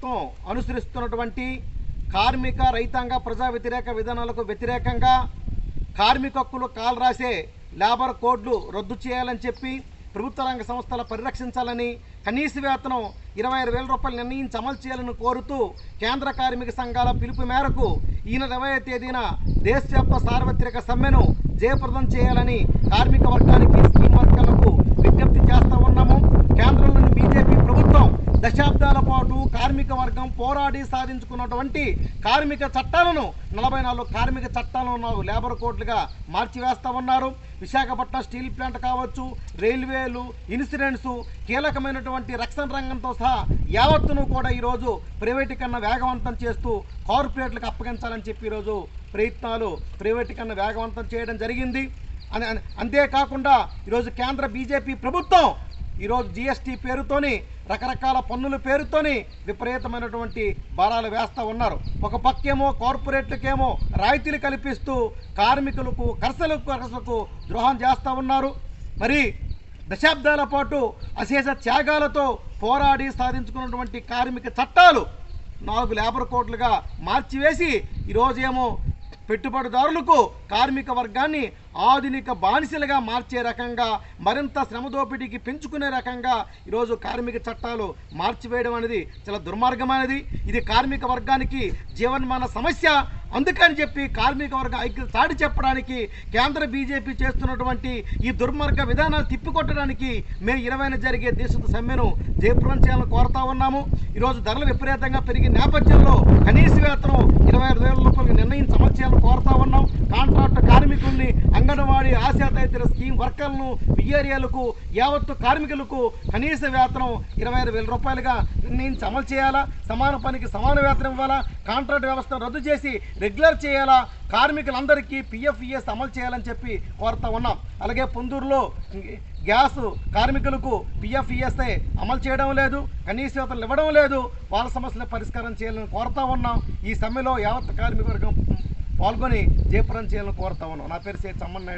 ప్రభుత్వం అనుసరిస్తున్నటువంటి కార్మిక రైతాంగ ప్రజా వ్యతిరేక విధానాలకు వ్యతిరేకంగా కార్మిక హక్కులు కాలు రాసే లేబర్ కోడ్లు రద్దు చేయాలని చెప్పి ప్రభుత్వ రంగ సంస్థల పరిరక్షించాలని కనీస వేతనం 26,000 రూపాయలు నిర్ణయించి అమలు చేయాలని కోరుతూ కేంద్ర కార్మిక సంఘాల పిలుపు మేరకు ఈ నెల 20వ తేదీన దేశవ్యాప్త సార్వత్రిక సమ్మెను జయప్రదం చేయాలని కార్మిక వర్గానికి స్కీమ్ వర్కర్లకు విజ్ఞప్తి చేస్తూ ఉన్నాము. కేంద్రంలోని బీజేపీ ప్రభుత్వం దశాబ్దాల పాటు కార్మిక వర్గం పోరాడి సాధించుకున్నటువంటి కార్మిక చట్టాలను 44 కార్మిక చట్టాలను లేబర్ కోడ్లుగా మార్చివేస్తూ ఉన్నారు. విశాఖపట్నం స్టీల్ ప్లాంట్ కావచ్చు, రైల్వేలు, ఇన్సూరెన్స్, కీలకమైనటువంటి రక్షణ రంగంతో సహా యావత్తును కూడా ఈరోజు ప్రైవేటీకరణ వేగవంతం చేస్తూ కార్పొరేట్లకు అప్పగించాలని చెప్పి ఈరోజు ప్రయత్నాలు ప్రైవేటీకరణ వేగవంతం చేయడం జరిగింది. అంతేకాకుండా ఈరోజు కేంద్ర బీజేపీ ప్రభుత్వం ఈరోజు జీఎస్టీ పేరుతోని రకరకాల పన్నుల పేరుతోని విపరీతమైనటువంటి భారాలు వేస్తూ ఉన్నారు. ఒక పక్కేమో కార్పొరేట్లకేమో రాయితీలు కల్పిస్తూ కార్మికులకు కర్షకులకు ద్రోహం చేస్తూ ఉన్నారు. మరి దశాబ్దాల పాటు అశేష త్యాగాలతో పోరాడి సాధించుకున్నటువంటి కార్మిక చట్టాలు 4 లేబర్ కోడ్లుగా మార్చివేసి ఈరోజేమో పెట్టుబడిదారులకు కార్మిక వర్గాన్ని ఆధునిక బానిసలుగా మార్చే రకంగా మరింత శ్రమ దోపిడీకి పెంచుకునే రకంగా ఈరోజు కార్మిక చట్టాలు మార్చివేయడం అనేది చాలా దుర్మార్గమైనది. ఇది కార్మిక వర్గానికి జీవనమాన సమస్య. అందుకని చెప్పి కార్మిక వర్గ ఐక్యత చాటి చెప్పడానికి కేంద్ర బీజేపీ చేస్తున్నటువంటి ఈ దుర్మార్గ విధానాలు తిప్పికొట్టడానికి మే 20న జరిగే దేశ సమ్మెను జయప్రదం చేయాలని కోరుతా ఉన్నాము. ఈరోజు ధరలు విపరీతంగా పెరిగిన నేపథ్యంలో కనీస వేతనం 26,000 రూపాయలకు నిర్ణయించి అమలు చేయాలని కోరుతా ఉన్నాం. కాంట్రాక్ట్ కార్మికుల్ని, అంగన్వాడీ, ఆశా తదితర స్కీమ్ వర్కర్లను, విఏరియాలకు, యావత్తు కార్మికులకు కనీస వేతనం 26,000 రూపాయలుగా నిర్ణయించి అమలు చేయాలా, సమాన పనికి సమాన వేతనం ఇవ్వాలా, కాంట్రాక్ట్ వ్యవస్థను రద్దు చేసి రెగ్యులర్ చేయాలా, కార్మికులందరికీ పిఎఫ్ఈఎస్ అమలు చేయాలని చెప్పి కోరుతా ఉన్నాం. అలాగే పొందూరులో గ్యాస్ కార్మికులకు పిఎఫ్ఈఎస్ఐ అమలు చేయడం లేదు, కనీస వేతనాలు ఇవ్వడం లేదు. వాళ్ళ సమస్యల పరిష్కారం చేయాలని కోరుతా ఉన్నాం. ఈ సమ్మెలో యావత్ కార్మిక వర్గం పాల్గొని జయప్రదం చేయాలని కోరుతా ఉన్నాం. నా పేరు సే చమ్మన్ నాయుడు.